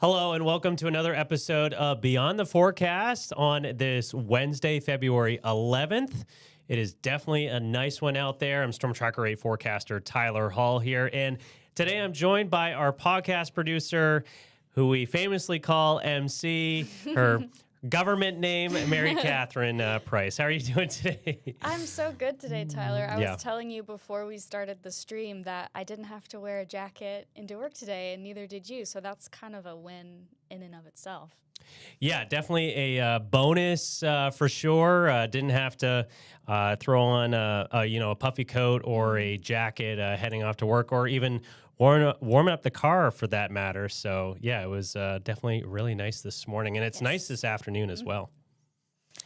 Hello, and welcome to another episode of Beyond the Forecast on this Wednesday, February 11th. It is definitely a nice one out there. I'm StormTracker8 forecaster Tyler Hall here, and today I'm joined by our podcast producer, who we famously call MC, her government name, Mary Catherine Price. How are you doing today? I'm so good today, Tyler. I was telling you before we started the stream that I didn't have to wear a jacket into work today, and neither did you. So that's kind of a win in and of itself. Yeah, definitely a bonus for sure. Didn't have to throw on a puffy coat or a jacket heading off to work, or even warming up the car for that matter. So yeah, it was definitely really nice this morning, and it's nice this afternoon as well.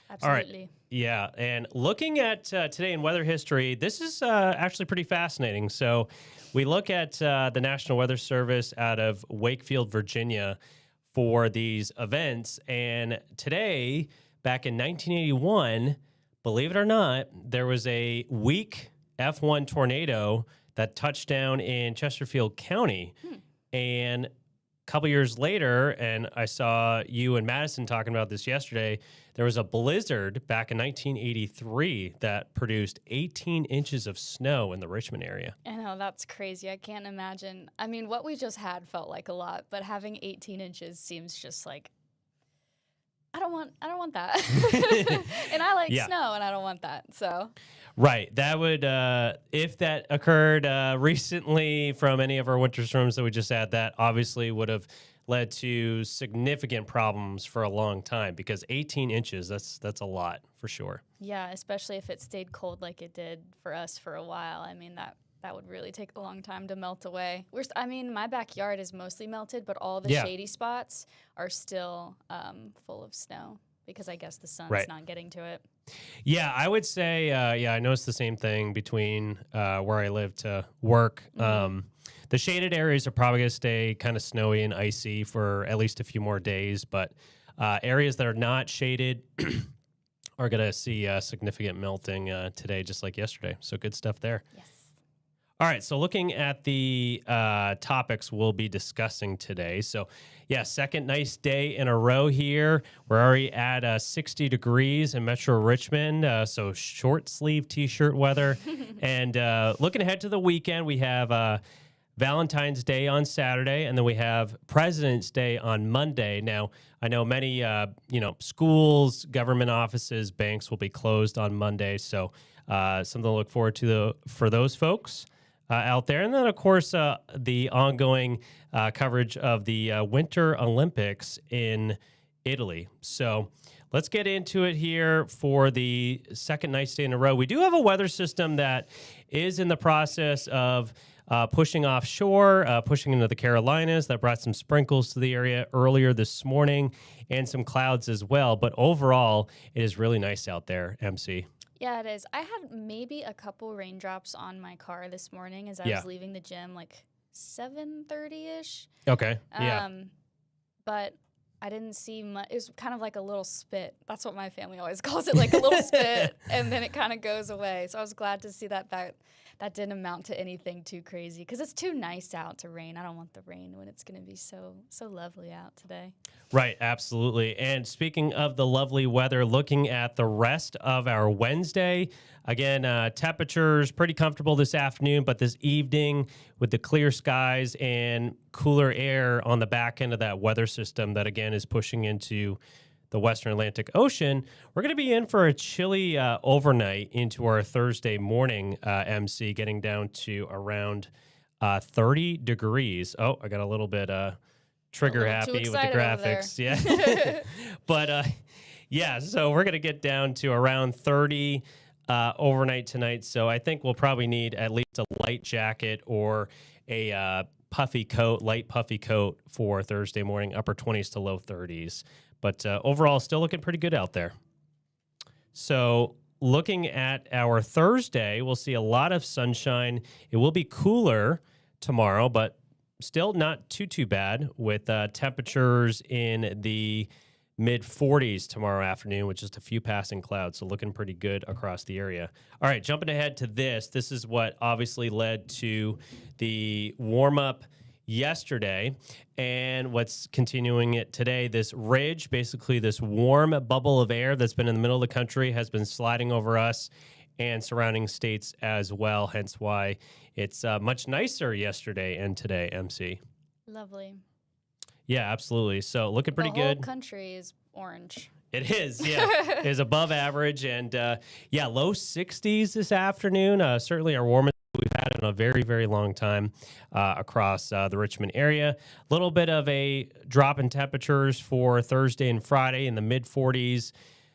Absolutely. All right. Yeah, and looking at today in weather history, this is actually pretty fascinating. So we look at the National Weather Service out of Wakefield, Virginia, for these events. And today, back in 1981, believe it or not, there was a weak F1 tornado that touched down in Chesterfield County. And a couple years later, and I saw you and Madison talking about this yesterday, there was a blizzard back in 1983 that produced 18 inches of snow in the Richmond area. I know, that's crazy. I can't imagine. I mean, what we just had felt like a lot, but having 18 inches seems just like, I don't want that. And I like snow, and I don't want that. So right. That would, if that occurred recently from any of our winter storms that we just had, that obviously would have led to significant problems for a long time, because 18 inches, that's a lot for sure. Yeah, especially if it stayed cold like it did for us for a while. I mean, that would really take a long time to melt away. My backyard is mostly melted, but all the shady spots are still full of snow, because I guess the sun's not getting to it. Yeah, I would say, I noticed the same thing between where I live to work. The shaded areas are probably going to stay kind of snowy and icy for at least a few more days, but areas that are not shaded are going to see significant melting today, just like yesterday. So good stuff there. Yes. All right, so looking at the topics we'll be discussing today. So, yeah, second nice day in a row here. We're already at 60 degrees in Metro Richmond, so short sleeve T-shirt weather. And looking ahead to the weekend, we have Valentine's Day on Saturday, and then we have President's Day on Monday. Now, I know many schools, government offices, banks will be closed on Monday, so something to look forward to for those folks out there. And then, of course, the ongoing coverage of the Winter Olympics in Italy. So let's get into it here for the second nice day in a row. We do have a weather system that is in the process of pushing offshore, pushing into the Carolinas. That brought some sprinkles to the area earlier this morning, and some clouds as well. But overall, it is really nice out there, MC. Yeah, it is. I had maybe a couple raindrops on my car this morning as I was leaving the gym, like 7:30-ish. Okay, But I didn't see much. It was kind of like a little spit. That's what my family always calls it, like a little spit, and then it kind of goes away. So I was glad to see that didn't amount to anything too crazy, because it's too nice out to rain. I don't want the rain when it's going to be so lovely out today. Right, absolutely. And speaking of the lovely weather, looking at the rest of our Wednesday, again, temperatures pretty comfortable this afternoon, but this evening with the clear skies and cooler air on the back end of that weather system that, again, is pushing into the Western Atlantic Ocean, we're going to be in for a chilly overnight into our Thursday morning, MC, getting down to around 30 degrees. Oh, I got a little bit trigger happy with the graphics. Yeah. But, so we're going to get down to around 30 overnight tonight. So I think we'll probably need at least a light jacket or a light puffy coat for Thursday morning, upper 20s to low 30s. But overall, still looking pretty good out there. So looking at our Thursday, we'll see a lot of sunshine. It will be cooler tomorrow, but still not too bad, with temperatures in the mid-40s tomorrow afternoon with just a few passing clouds, so looking pretty good across the area. All right, jumping ahead to this is what obviously led to the warm-up yesterday, and what's continuing it today, this ridge, basically this warm bubble of air that's been in the middle of the country, has been sliding over us and surrounding states as well, hence why it's much nicer yesterday and today, MC. Lovely. Yeah, absolutely. So looking pretty The whole good. country is orange. It is, yeah. It is above average, and yeah, low 60s this afternoon. Certainly our warmest we've had in a very, very long time across the Richmond area. A little bit of a drop in temperatures for Thursday and Friday in the mid 40s.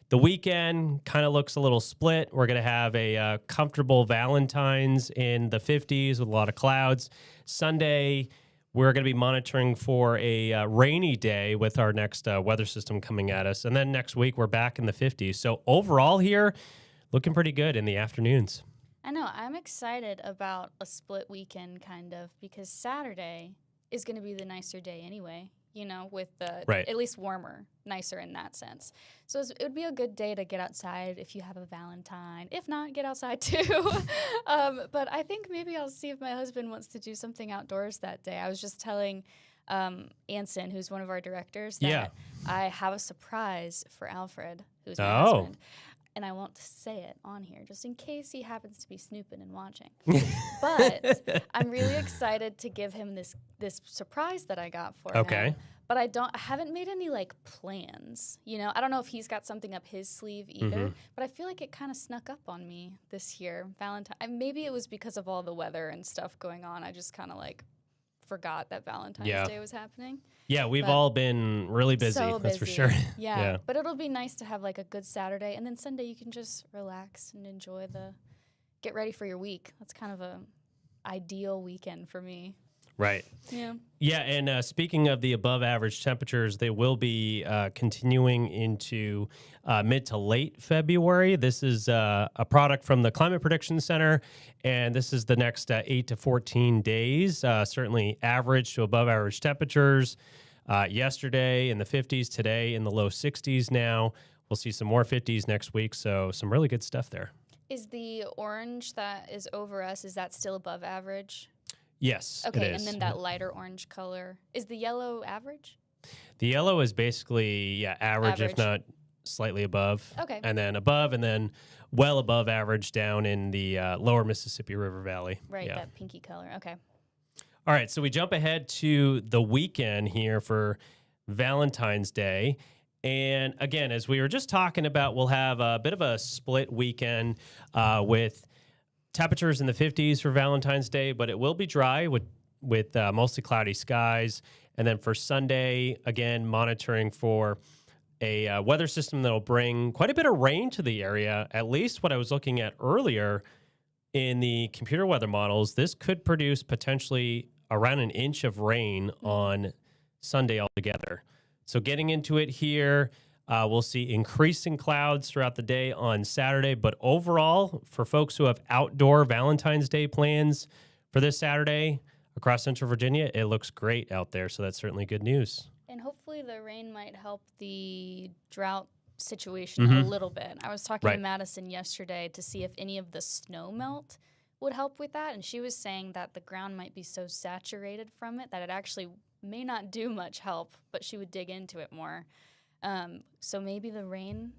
The weekend kind of looks a little split. We're going to have a comfortable Valentine's in the 50s with a lot of clouds. Sunday, we're going to be monitoring for a rainy day with our next weather system coming at us. And then next week, we're back in the 50s. So overall here, looking pretty good in the afternoons. I know. I'm excited about a split weekend, kind of, because Saturday is going to be the nicer day anyway, you know, with the at least warmer, nicer in that sense. So it would be a good day to get outside if you have a Valentine. If not, get outside too. But I think maybe I'll see if my husband wants to do something outdoors that day. I was just telling Anson, who's one of our directors, that I have a surprise for Alfred, who's my husband. And I won't say it on here just in case he happens to be snooping and watching. But I'm really excited to give him this surprise that I got for him. But I haven't made any like plans. You know, I don't know if he's got something up his sleeve either. But I feel like it kind of snuck up on me this year, Valentine. Maybe it was because of all the weather and stuff going on. I just kind of like forgot that Valentine's Day was happening. Yeah, we've all been really busy, that's for sure. Yeah, but it'll be nice to have like a good Saturday, and then Sunday you can just relax and enjoy get ready for your week. That's kind of a ideal weekend for me. Right. Yeah. Yeah, and speaking of the above average temperatures, they will be continuing into mid to late February. This is a product from the Climate Prediction Center, and this is the next 8 to 14 days. Certainly average to above average temperatures. Yesterday in the 50s, today in the low 60s now. We'll see some more 50s next week, so some really good stuff there. Is the orange that is over us, is that still above average? Yes, okay, it is. And then that lighter orange color. Is the yellow average? The yellow is basically, average, if not slightly above. Okay. And then above, and then well above average down in the lower Mississippi River Valley. Right, that pinky color. Okay. All right, so we jump ahead to the weekend here for Valentine's Day. And again, as we were just talking about, we'll have a bit of a split weekend with temperatures in the 50s for Valentine's Day, but it will be dry with mostly cloudy skies. And then for Sunday, again, monitoring for a weather system that will bring quite a bit of rain to the area. At least what I was looking at earlier in the computer weather models, this could produce potentially around an inch of rain on Sunday altogether. So getting into it here, we'll see increasing clouds throughout the day on Saturday. But overall, for folks who have outdoor Valentine's Day plans for this Saturday across Central Virginia, it looks great out there. So that's certainly good news. And hopefully the rain might help the drought situation a little bit. I was talking to Madison yesterday to see if any of the snow melt would help with that. And she was saying that the ground might be so saturated from it that it actually may not do much help, but she would dig into it more. So maybe the rain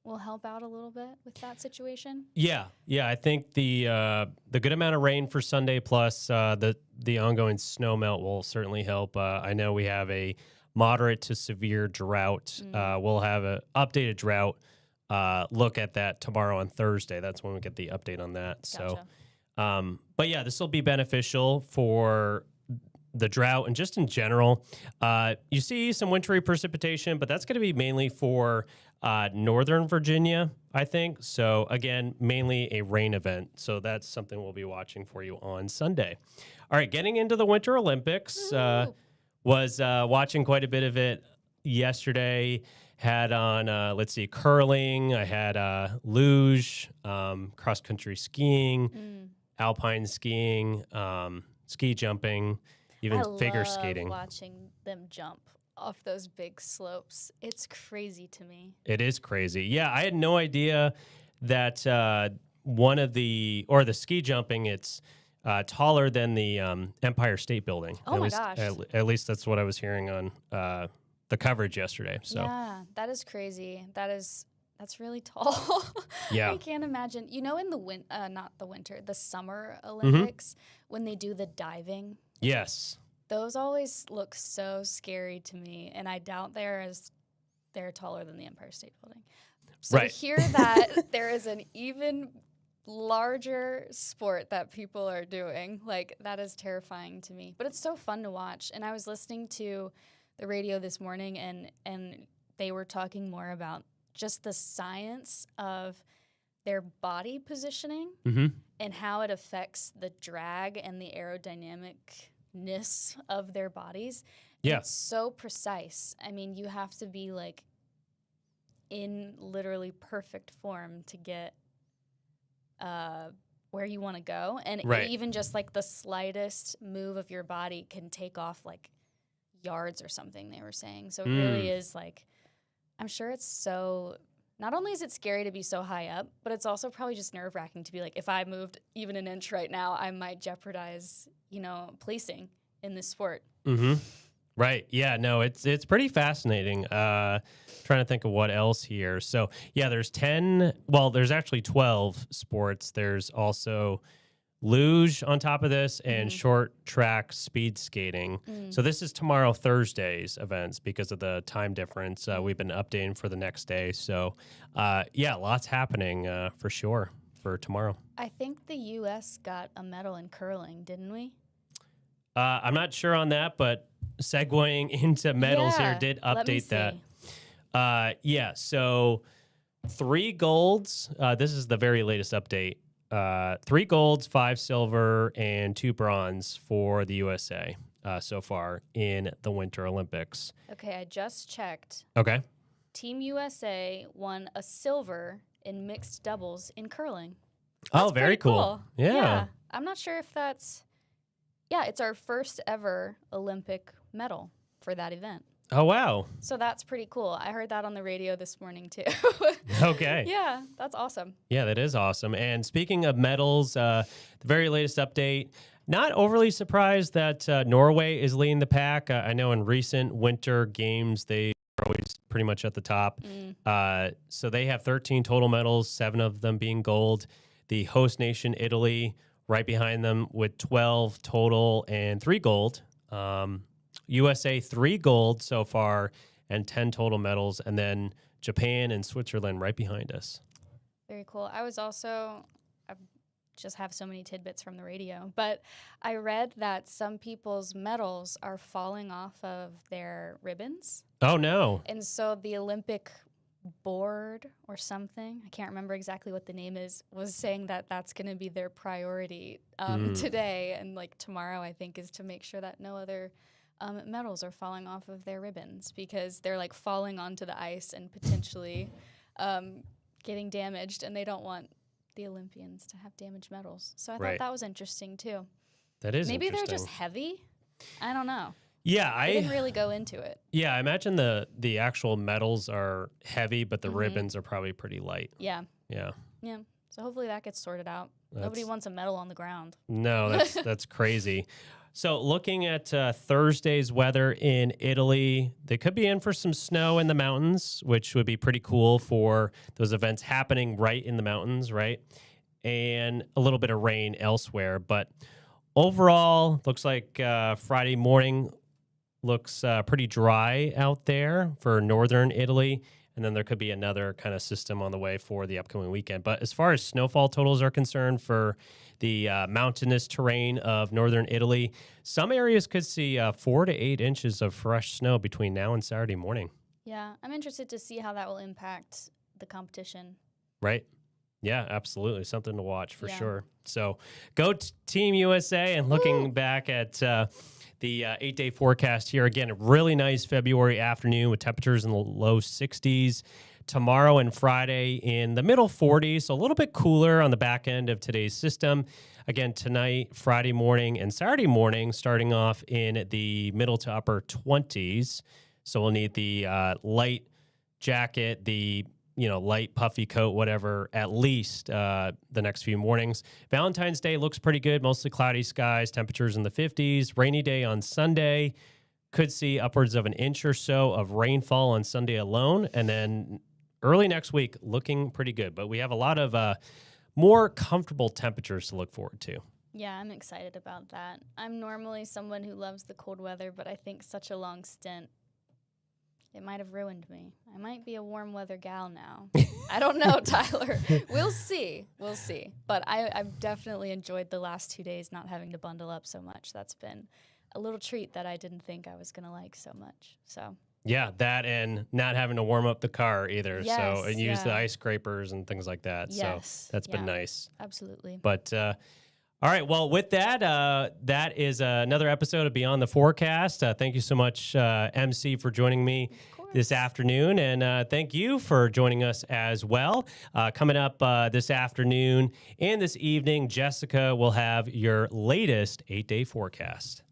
will help out a little bit with that situation. Yeah. I think the good amount of rain for Sunday plus the ongoing snow melt will certainly help. I know we have a moderate to severe drought. We'll have an updated drought look at that tomorrow on Thursday. That's when we get the update on that. Gotcha. So, but yeah, this will be beneficial for the drought and just in general. You see some wintry precipitation, but that's going to be mainly for Northern Virginia, I think. So again, mainly a rain event. So that's something we'll be watching for you on Sunday. All right, getting into the Winter Olympics, was watching quite a bit of it yesterday. Had on, curling. I had luge, cross-country skiing, alpine skiing, ski jumping, even figure skating. I love watching them jump off those big slopes. It's crazy to me. It is crazy. Yeah, I had no idea that the ski jumping, it's taller than the Empire State Building. Oh my gosh. At least that's what I was hearing on the coverage yesterday. So yeah, that is crazy. That's really tall. Yeah. I can't imagine. You know, in the summer Olympics, when they do the diving, yes, those always look so scary to me, and I doubt they're taller than the Empire State Building. So right. to hear that there is an even larger sport that people are doing, like, that is terrifying to me. But it's so fun to watch. And I was listening to the radio this morning, and they were talking more about just the science of their body positioning and how it affects the drag and the aerodynamicness of their bodies. Yeah. It's so precise. I mean, you have to be like in literally perfect form to get where you want to go. And right. even just like the slightest move of your body can take off like yards or something, they were saying. So it really is like, I'm sure it's so, not only is it scary to be so high up, but it's also probably just nerve-wracking to be like, if I moved even an inch right now, I might jeopardize, placing in this sport. Right. Yeah, no, it's pretty fascinating. Trying to think of what else here. So, yeah, there's actually 12 sports. There's also luge on top of this and short track speed skating. So this is tomorrow, Thursday's events because of the time difference. We've been updating for the next day. So, yeah, lots happening for sure for tomorrow. I think the U.S. got a medal in curling, didn't we? I'm not sure on that, but segueing into medals here, did update that. Yeah, so 3 golds. This is the very latest update. 3 golds, 5 silver, and 2 bronze for the USA so far in the Winter Olympics. Okay, I just checked. Okay. Team USA won a silver in mixed doubles in curling. That's very cool. Yeah. I'm not sure if that's... Yeah, it's our first ever Olympic medal for that event. Oh, wow. So that's pretty cool. I heard that on the radio this morning, too. Okay. Yeah, that's awesome. Yeah, that is awesome. And speaking of medals, the very latest update, not overly surprised that Norway is leading the pack. I know in recent winter games, they are always pretty much at the top. So they have 13 total medals, 7 of them being gold. The host nation, Italy, right behind them with 12 total and 3 gold. USA, 3 gold so far and 10 total medals. And then Japan and Switzerland right behind us. Very cool. I just have so many tidbits from the radio, but I read that some people's medals are falling off of their ribbons. Oh, no. And so the Olympic board or something, I can't remember exactly what the name is, was saying that that's going to be their priority today, and like tomorrow I think is to make sure that no other medals are falling off of their ribbons, because they're like falling onto the ice and potentially getting damaged, and they don't want the Olympians to have damaged medals. So I thought that was interesting too. That is maybe interesting. they're just heavy. I don't know. Yeah, I didn't really go into it. Yeah, I imagine the actual medals are heavy, but the ribbons are probably pretty light. Yeah. Yeah. Yeah. So hopefully that gets sorted out. Nobody wants a medal on the ground. No, that's crazy. So looking at Thursday's weather in Italy, they could be in for some snow in the mountains, which would be pretty cool for those events happening right in the mountains, right? And a little bit of rain elsewhere. But overall, looks like Friday morning looks pretty dry out there for northern Italy. And then there could be another kind of system on the way for the upcoming weekend. But as far as snowfall totals are concerned for the mountainous terrain of northern Italy, some areas could see 4 to 8 inches of fresh snow between now and Saturday morning. Yeah, I'm interested to see how that will impact the competition. Right. Yeah, absolutely. Something to watch for sure. So go Team USA. And looking back at the 8-day forecast here, again, a really nice February afternoon with temperatures in the low 60s. Tomorrow and Friday in the middle 40s, so a little bit cooler on the back end of today's system. Again, tonight, Friday morning, and Saturday morning, starting off in the middle to upper 20s. So we'll need the light jacket, the light puffy coat, whatever, at least the next few mornings. Valentine's Day looks pretty good, mostly cloudy skies, temperatures in the 50s. Rainy day on Sunday. Could see upwards of an inch or so of rainfall on Sunday alone. And then early next week, looking pretty good. But we have a lot of more comfortable temperatures to look forward to. Yeah, I'm excited about that. I'm normally someone who loves the cold weather, but I think such a long stint, it might have ruined me. I might be a warm weather gal now. I don't know, Tyler. We'll see. We'll see. But I've definitely enjoyed the last 2 days not having to bundle up so much. That's been a little treat that I didn't think I was going to like so much. So yeah, that and not having to warm up the car either. Yes, so and use the ice scrapers and things like that. Yes, so that's been nice. Absolutely. But all right, well, with that, that is another episode of Beyond the Forecast. Thank you so much, MC, for joining me this afternoon. And thank you for joining us as well. Coming up this afternoon and this evening, Jessica will have your latest 8-day forecast.